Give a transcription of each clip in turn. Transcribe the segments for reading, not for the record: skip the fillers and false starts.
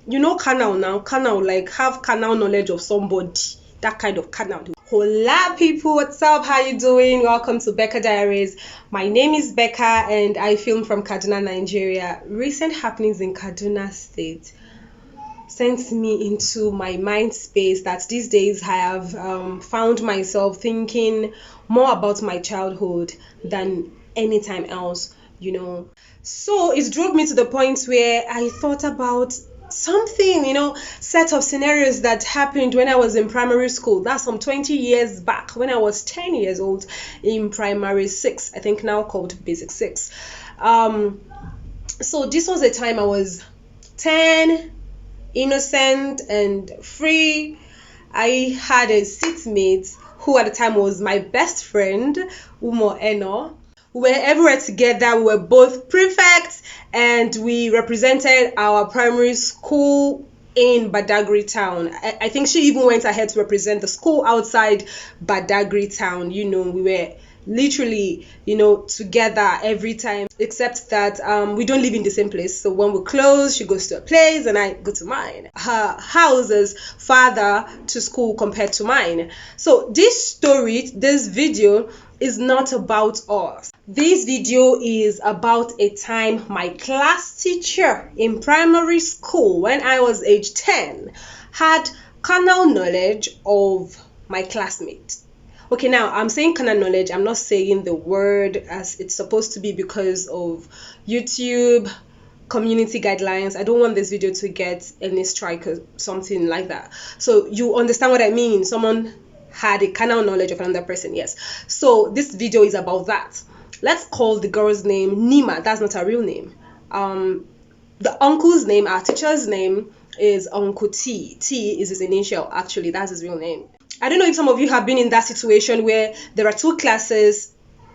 You know Carnal now. Carnal, like have carnal knowledge of somebody. That kind of carnal. Hola people, what's up? How you doing? Welcome to Becca Diaries. My name is Becca and I film from Kaduna-Nigeria. Recent happenings in Kaduna State sent me into my mind space that these days I have found myself thinking more about my childhood than any time else, So it drove me to the point where I thought about something, set of scenarios that happened when I was in primary school. That's some 20 years back when I was 10 years old in primary 6, I think now called basic 6. So this was a time I was 10, innocent and free. I had a seatmate who at the time was my best friend, Umo Eno. We were everywhere together. We were both prefects and we represented our primary school in Badagry town. I think she even went ahead to represent the school outside Badagry town. We were literally, together every time, except that we don't live in the same place. So when we close, she goes to a place and I go to mine. Her house is farther to school compared to mine. So this video is not about us. This video is about a time my class teacher in primary school when I was age 10 had carnal knowledge of my classmate. Okay, now I'm saying carnal knowledge. I'm not saying the word as it's supposed to be because of YouTube community guidelines. I don't want this video to get any strike or something like that. So you understand what I mean? Someone had a carnal knowledge of another person, yes. So this video is about that. Let's call the girl's name Nima. That's not her real name. The uncle's name, our teacher's name, is Uncle T. T is his initial, actually. That's his real name. I don't know if some of you have been in that situation where there are two classes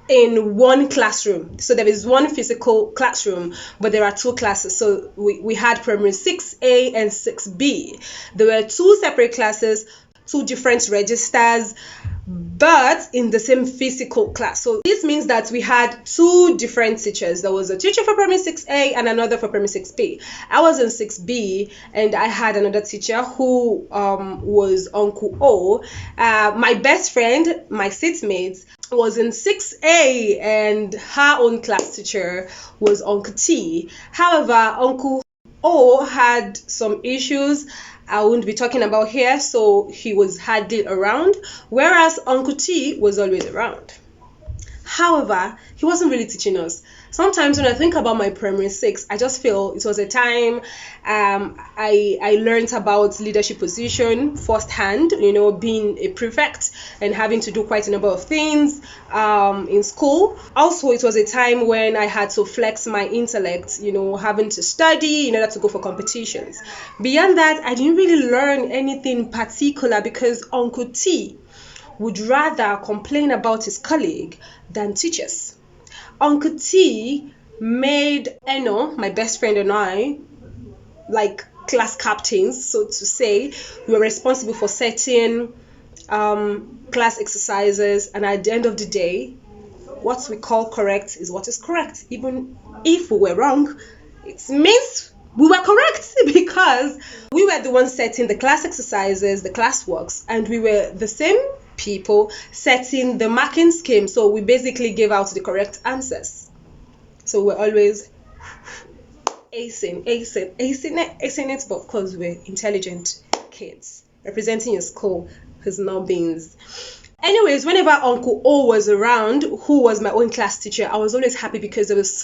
in one classroom. So there is one physical classroom, but there are two classes. So we had primary 6A and 6B. There were two separate classes, two different registers, but in the same physical class. So this means that we had two different teachers. There was a teacher for primary 6A and another for primary 6B. I was in 6B and I had another teacher who was Uncle O. My best friend, my seatmate, was in 6A and her own class teacher was Uncle T. However, Uncle O had some issues I won't be talking about here, so he was hardly around, whereas Uncle T was always around. However, he wasn't really teaching us. Sometimes when I think about my primary 6, I just feel it was a time I learned about leadership position firsthand, being a prefect and having to do quite a number of things in school. Also, it was a time when I had to flex my intellect, having to study in order to go for competitions. Beyond that, I didn't really learn anything particular because Uncle T would rather complain about his colleague than teachers. Uncle T made Eno, my best friend, and I, like class captains, so to say. We were responsible for setting class exercises, and at the end of the day, what we call correct is what is correct. Even if we were wrong, it means we were correct because we were the ones setting the class exercises, the class works, and we were the same people setting the marking scheme. So we basically gave out the correct answers. So we're always acing it, but of course we're intelligent kids representing your school as no beans. Anyways, whenever Uncle O was around, who was my own class teacher, I was always happy because there is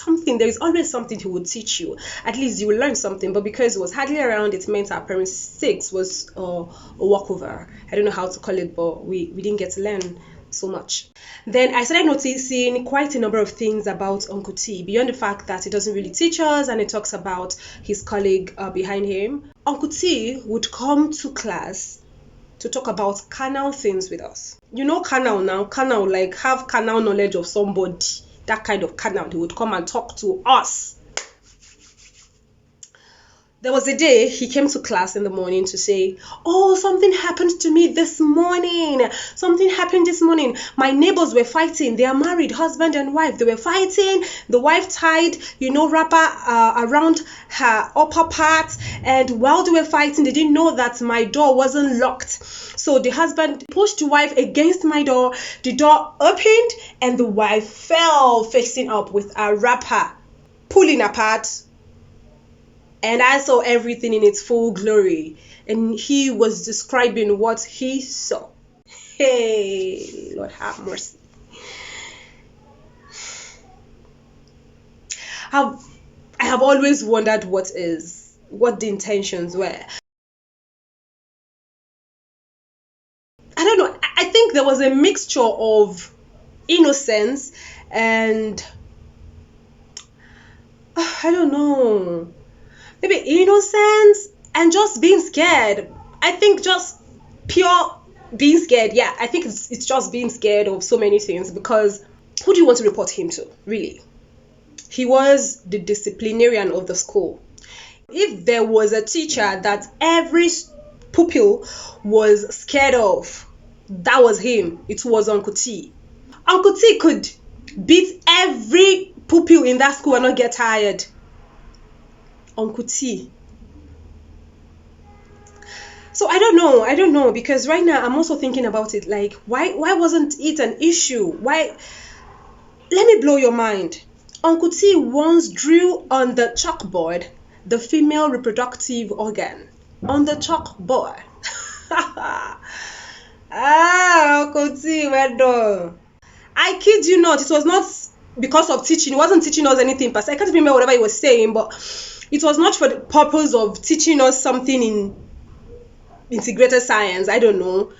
always something he would teach you. At least you will learn something. But because he was hardly around, it meant our primary 6 was a walkover. I don't know how to call it, but we didn't get to learn so much. Then I started noticing quite a number of things about Uncle T, beyond the fact that he doesn't really teach us and he talks about his colleague behind him. Uncle T would come to class to talk about carnal things with us. You know carnal now, carnal, like have carnal knowledge of somebody. That kind of carnal. He would come and talk to us. There was a day he came to class in the morning to say, "Oh, something happened to me this morning. Something happened this morning. My neighbors were fighting. They are married, husband and wife. They were fighting. The wife tied, wrapper around her upper part. And while they were fighting, they didn't know that my door wasn't locked. So the husband pushed the wife against my door. The door opened and the wife fell facing up with a wrapper pulling apart. And I saw everything in its full glory." And he was describing what he saw. Hey, Lord have mercy. I have always wondered what the intentions were. I don't know. I think there was a mixture of innocence and I don't know. Maybe innocence and just being scared. I think just pure being scared. Yeah, I think it's just being scared of so many things, because who do you want to report him to, really? He was the disciplinarian of the school. If there was a teacher that every pupil was scared of, that was him. It was Uncle T. Uncle T could beat every pupil in that school and not get tired. Uncle T. So I don't know, because right now I'm also thinking about it, like, why wasn't it an issue? Why? Let me blow your mind. Uncle T once drew on the chalkboard the female reproductive organ on the chalkboard. Uncle T, well done. I kid you not, it was not because of teaching. He wasn't teaching us anything per se. I can't remember whatever he was saying, but it was not for the purpose of teaching us something in integrated science. I don't know.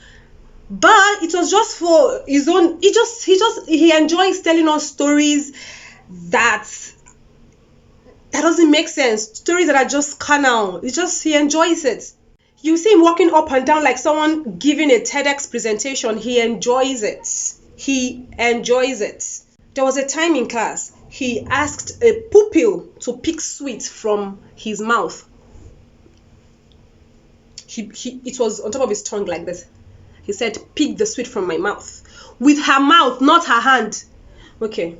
But it was just for his own. He enjoys telling us stories that doesn't make sense. Stories that are just carnal. He enjoys it. You see him walking up and down like someone giving a TEDx presentation. He enjoys it. There was a time in class he asked a pupil to pick sweet from his mouth. It was on top of his tongue like this. He said, "Pick the sweet from my mouth." With her mouth, not her hand. Okay.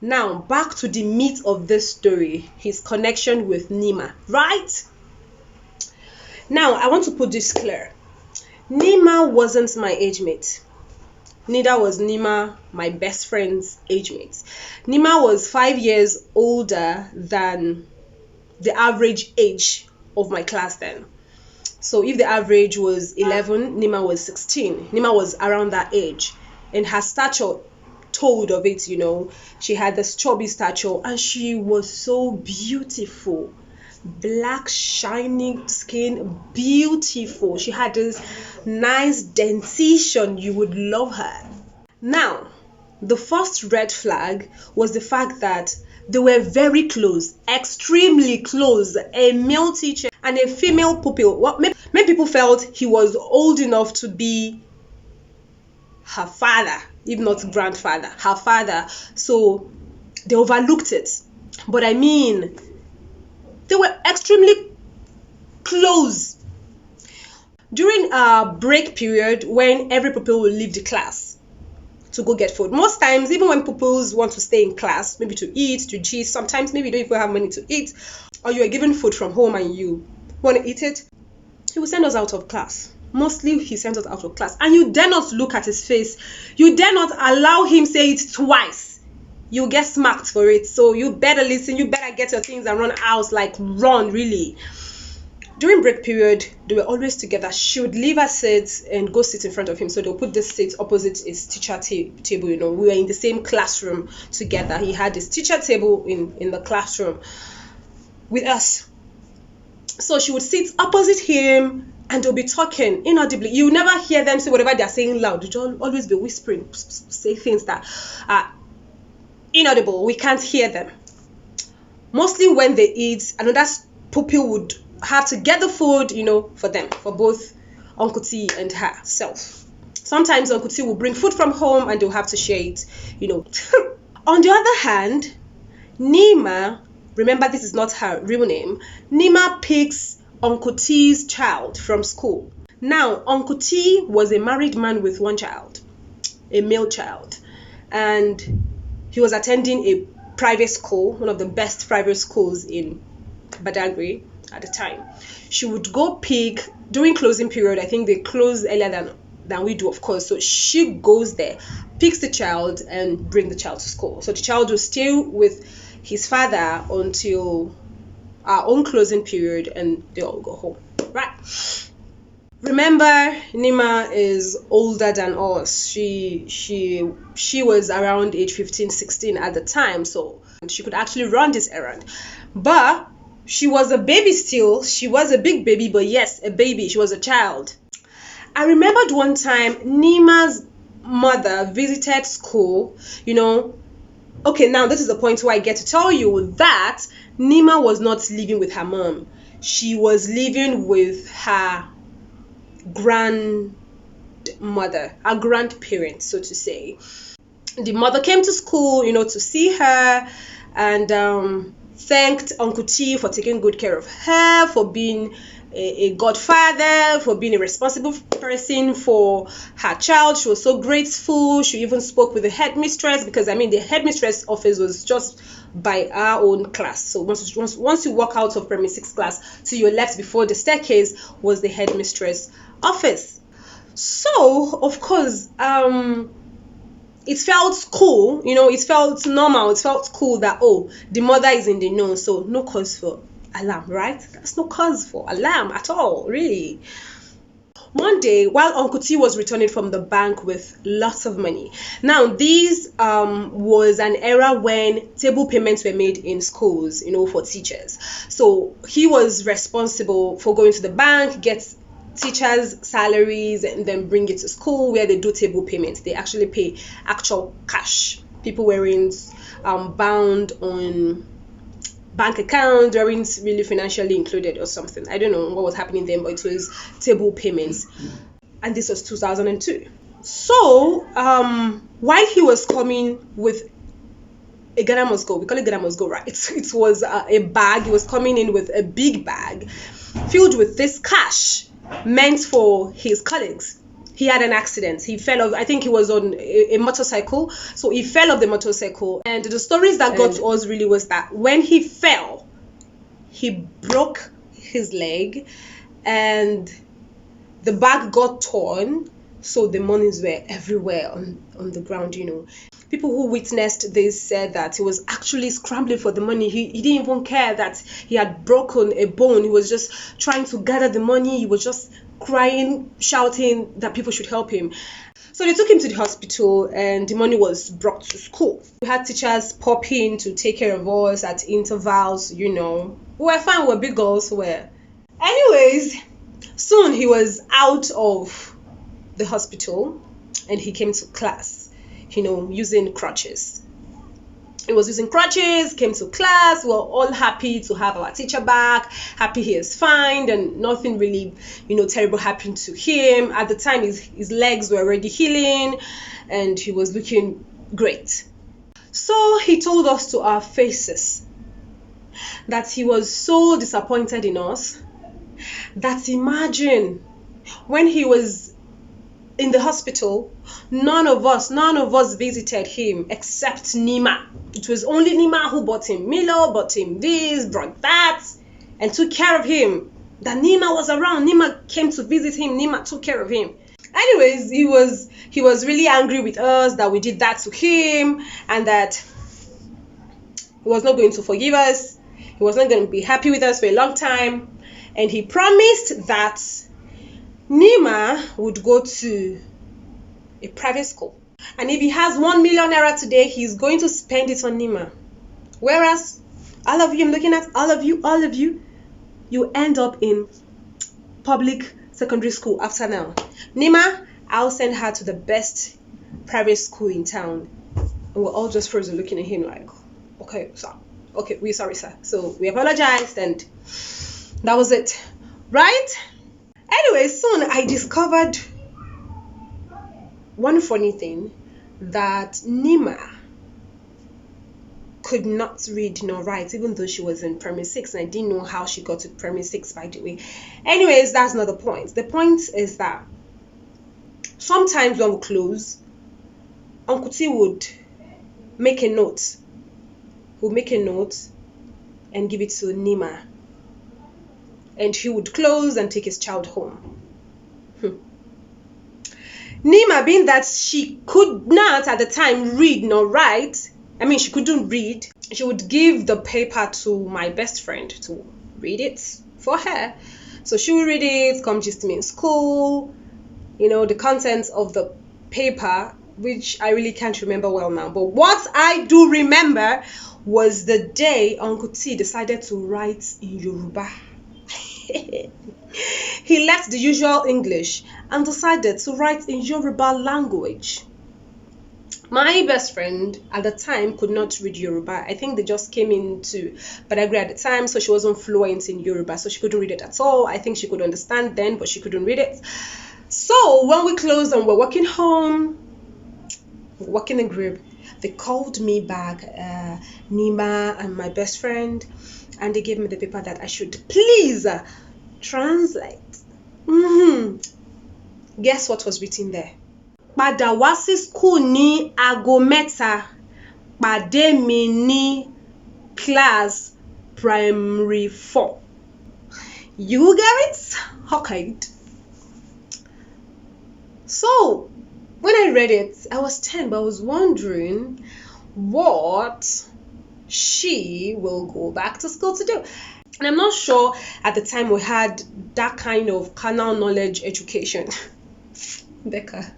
Now, back to the meat of this story, his connection with Nima, right? Now, I want to put this clear. Nima wasn't my age mate. Neither was Nima my best friend's age mate. Nima was 5 years older than the average age of my class then. So if the average was 11, Nima was 16. Nima was around that age. And her stature told of it, She had this chubby stature and she was so beautiful. Black, shining skin, beautiful. She had this nice dentition. You would love her. Now, the first red flag was the fact that they were very close, extremely close. A male teacher and a female pupil. Many people felt he was old enough to be her father, if not grandfather, her father. So they overlooked it. But I mean, they were extremely close. During a break period, when every pupil will leave the class to go get food. Most times, even when pupils want to stay in class, maybe to eat, to gist, sometimes maybe you don't even have money to eat, or you are given food from home and you want to eat it, he will send us out of class. Mostly he sends us out of class. And you dare not look at his face. You dare not allow him say it twice. You'll get smacked for it. So you better listen. You better get your things and run out. Like, run, really. During break period, they were always together. She would leave her seat and go sit in front of him. So they'll put this seat opposite his teacher table. We were in the same classroom together. He had his teacher table in the classroom with us. So she would sit opposite him and they'll be talking inaudibly. You never hear them say whatever they're saying loud. They'll always be whispering, say things that are inaudible. We can't hear them. Mostly when they eat, another pupil would have to get the food, for them, for both Uncle T and herself. Sometimes Uncle T will bring food from home and they'll have to share it, On the other hand, Nima remember this is not her real name, Nima picks Uncle T's child from school. Now, Uncle T was a married man with one child, a male child, and he was attending a private school, one of the best private schools in Badagry at the time. She would go pick during closing period. I think they close earlier than we do, of course. So she goes there, picks the child, and bring the child to school. So the child will stay with his father until our own closing period, and they all go home. Right. Remember, Nima is older than us. She was around age 15, 16 at the time, so she could actually run this errand. But she was a baby still. She was a big baby, but yes, a baby. She was a child. I remembered one time Nima's mother visited school, Okay, now this is the point where I get to tell you that Nima was not living with her mom. She was living with her grandmother, her grandparent, so to say. The mother came to school, to see her, and thanked Uncle T for taking good care of her, for being a godfather, for being a responsible person for her child. She was so grateful. She even spoke with the headmistress, because the headmistress office was just by our own class. So once you walk out of primary 6 class, to your left before the staircase was the headmistress office. So of course, it felt cool, it felt normal, it felt cool that, the mother is in the know, so no cause for alarm, right? That's no cause for alarm at all, really. One day, while Uncle T was returning from the bank with lots of money. Now, this was an era when table payments were made in schools, for teachers. So he was responsible for going to the bank, get teachers' salaries, and then bring it to school where they do table payments. They actually pay actual cash. People weren't bound on bank account, weren't really financially included or something. I don't know what was happening then, but it was table payments. And this was 2002. So while he was coming with a Ghana must go, we call it Ghana must go, right? It was a bag. He was coming in with a big bag filled with this cash meant for his colleagues. He had an accident. He fell off. I think he was on a motorcycle. So he fell off the motorcycle. And the stories that got to us really was that when he fell, he broke his leg and the bag got torn. So the monies were everywhere on the ground, People who witnessed this said that he was actually scrambling for the money. He didn't even care that he had broken a bone. He was just trying to gather the money. He was just crying, shouting that people should help him. So they took him to the hospital and the money was brought to school. We had teachers pop in to take care of us at intervals, We were fine, we were big girls. Anyways, soon he was out of the hospital and he came to class, using crutches. He was using crutches, came to class. We were all happy to have our teacher back, happy he is fine, and nothing really, terrible happened to him. At the time, his legs were already healing, and he was looking great. So he told us to our faces that he was so disappointed in us that imagine when he was in the hospital, none of us visited him except Nima. It was only Nima who bought him Milo, bought him this, brought that, and took care of him. That Nima was around. Nima came to visit him. Nima took care of him. Anyways, he was really angry with us that we did that to him, and that he was not going to forgive us. He was not going to be happy with us for a long time, and he promised that Nima would go to a private school. And if he has 1 million naira today, he's going to spend it on Nima. Whereas, all of you, I'm looking at all of you, you end up in public secondary school after now. Nima, I'll send her to the best private school in town. And we're all just frozen looking at him like, okay, sir. Okay, we're sorry, sir. So we apologized and that was it. Right? Anyway, soon I discovered one funny thing, that Nima could not read nor write, even though she was in primary 6, and I didn't know how she got to primary 6, by the way. Anyways, that's not the point. The point is that sometimes when we close, Uncle T would make a note. He would make a note and give it to Nima. And he would close and take his child home. Nima, being that she could not at the time read nor write, she couldn't read, she would give the paper to my best friend to read it for her. So she would read it, come gist me in school, the contents of the paper, which I really can't remember well now. But what I do remember was the day Uncle T decided to write in Yoruba. He left the usual English and decided to write in Yoruba language. My best friend at the time could not read Yoruba. I think they just came into Badagry at the time, so she wasn't fluent in Yoruba, so she couldn't read it at all. I think she could understand then, but she couldn't read it. So when we closed and we're walking home, walking in group, they called me back, Nima and my best friend, and they gave me the paper that I should please translate. Guess what was written there? Padà wá sí school ní aago mẹ́ta, pàdé mi ní class primary 4. You get it? Okay. So when I read it, I was 10, but I was wondering what she will go back to school to do. And I'm not sure at the time we had that kind of carnal knowledge education. Becca.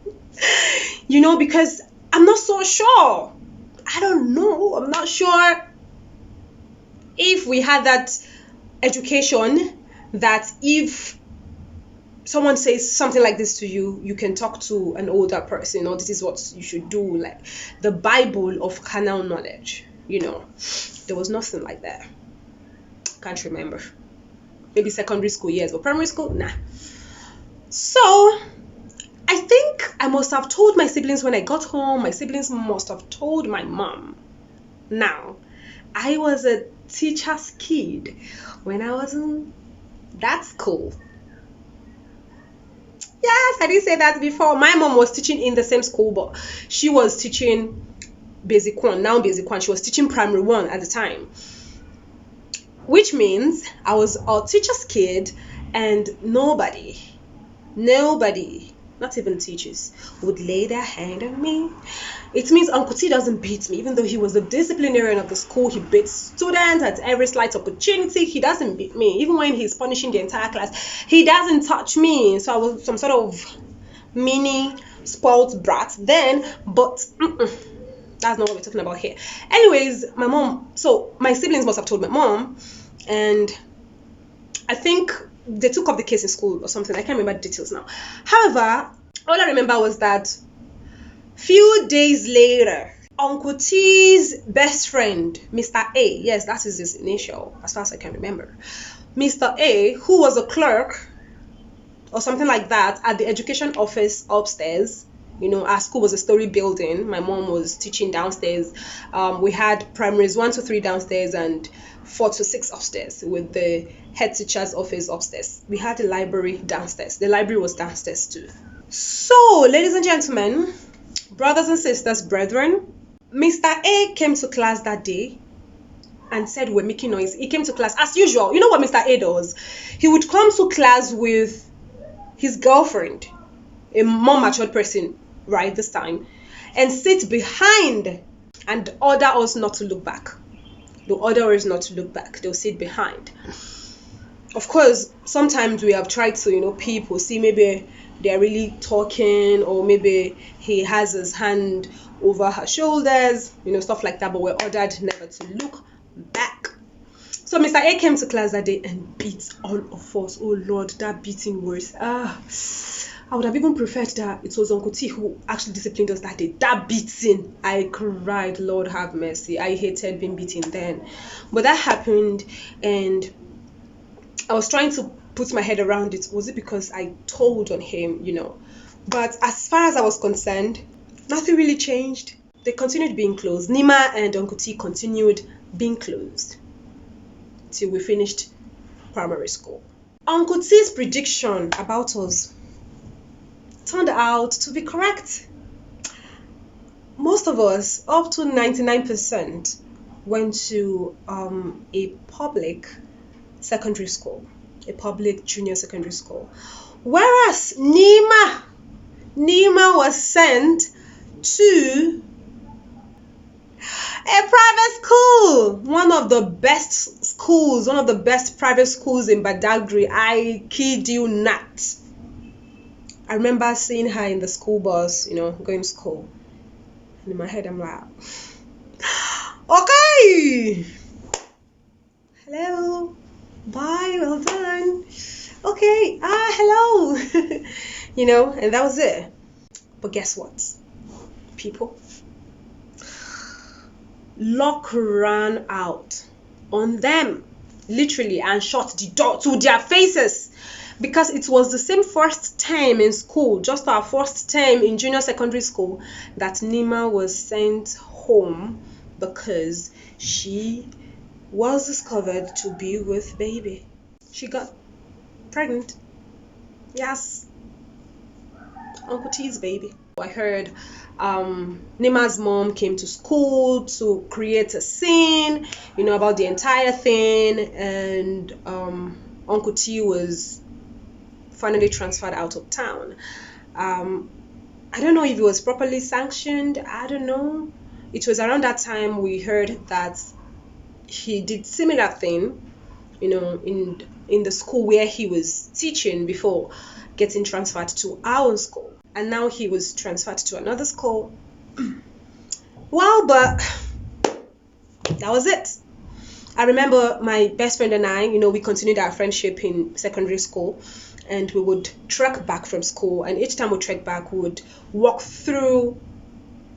Because I'm not so sure. I don't know. I'm not sure if we had that education that if someone says something like this to you, you can talk to an older person, or this is what you should do, like the Bible of carnal knowledge. There was nothing like that. Can't remember. Maybe secondary school, yes, but primary school, nah. So I think I must have told my siblings when I got home. My siblings must have told my mom. Now, I was a teacher's kid when I was in that school. Yes, I didn't say that before. My mom was teaching in the same school, but she was teaching Basic 1, now Basic 1. She was teaching Primary 1 at the time. Which means I was a teacher's kid, and nobody, not even teachers, would lay their hand on me. It means Uncle T doesn't beat me. Even though he was the disciplinarian of the school, he beats students at every slight opportunity. He doesn't beat me. Even when he's punishing the entire class, he doesn't touch me. So I was some sort of mini spoiled brat then, but that's not what we're talking about here. Anyways, my siblings must have told my mom, and I think they took up the case in school or something. I can't remember the details now. However, all I remember was that few days later, Uncle T's best friend, Mr. A, yes, that is his initial, as far as I can remember, Mr. A, who was a clerk or something like that at the education office upstairs. Our school was a story building. My mom was teaching downstairs. We had primaries 1 to 3 downstairs and 4 to 6 upstairs, with the head teacher's office upstairs. We had a library downstairs. The library was downstairs too. So, ladies and gentlemen, brothers and sisters, brethren, Mr. A came to class that day and said we're making noise. He came to class as usual. You know what Mr. A does? He would come to class with his girlfriend, a more matured person, right, this time, and sit behind and order us not to look back. The order is not to look back. They'll sit behind. Of course, sometimes we have tried to, people see maybe they're really talking, or maybe he has his hand over her shoulders, stuff like that, but we're ordered never to look back. So Mr. A came to class that day and beat all of us. Oh Lord, that beating was I would have even preferred that it was Uncle T who actually disciplined us that day. That beating, I cried, Lord have mercy. I hated being beaten then. But that happened, and I was trying to put my head around it. Was it because I told on him, But as far as I was concerned, nothing really changed. they continued being close. Nima and Uncle T continued being close till we finished primary school. Uncle T's prediction about us turned out to be correct. Most of us, up to 99%, went to a public secondary school, a public junior secondary school. Whereas Nima was sent to a private school, one of the best private schools in Badagry. I kid you not. I remember seeing her in the school bus, going to school. And in my head, I'm like, okay, hello, bye, well done. Okay, hello. And that was it. But guess what, people? Luck ran out on them, literally, and shut the door to their faces, because it was the same first term in school, just our first term in junior secondary school, that Nima was sent home because she was discovered to be with baby. She got pregnant. Yes, Uncle T's baby. I heard Nima's mom came to school to create a scene, about the entire thing, and Uncle T was finally transferred out of town. I don't know if it was properly sanctioned. I don't know. It was around that time we heard that he did similar thing, in the school where he was teaching before getting transferred to our school. And now he was transferred to another school. Well, but that was it. I remember my best friend and I, we continued our friendship in secondary school, and we would trek back from school. And each time we trek back, we would walk through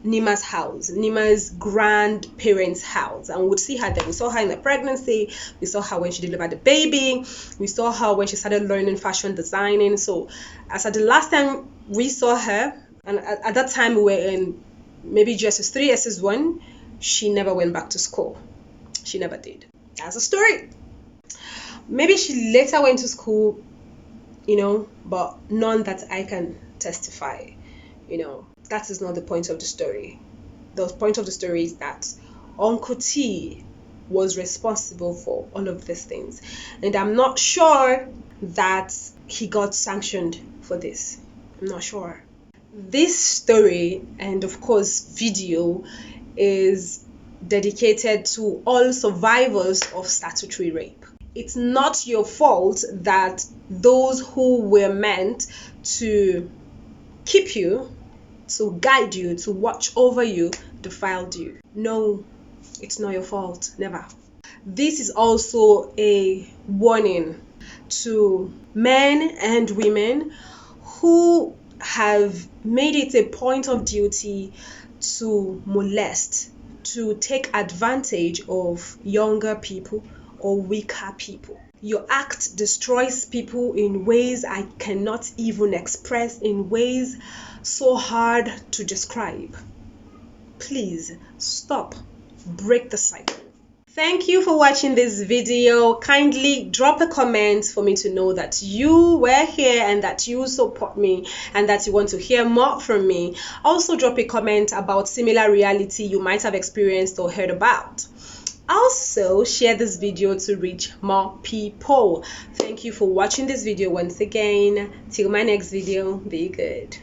Nima's house, Nima's grandparents' house, and we would see her there. We saw her in the pregnancy, we saw her when she delivered the baby, we saw her when she started learning fashion designing. So as at the last time we saw her, and at that time we were in maybe GSS3, SS1, she never went back to school. She never did. That's a story. Maybe she later went to school, but none that I can testify. That is not the point of the story. The point of the story is that Uncle T was responsible for all of these things. And I'm not sure that he got sanctioned for this. I'm not sure. This story, and of course video, is dedicated to all survivors of statutory rape. It's not your fault that those who were meant to keep you, to guide you, to watch over you, defiled you. No, it's not your fault. Never. This is also a warning to men and women who have made it a point of duty to molest, to take advantage of younger people or weaker people. Your act destroys people in ways I cannot even express, in ways so hard to describe. Please stop. Break the cycle. Thank you for watching this video. Kindly drop a comment for me to know that you were here and that you support me and that you want to hear more from me. Also drop a comment about similar reality you might have experienced or heard about. Also share this video to reach more people. Thank you for watching this video once again. Till my next video, be good.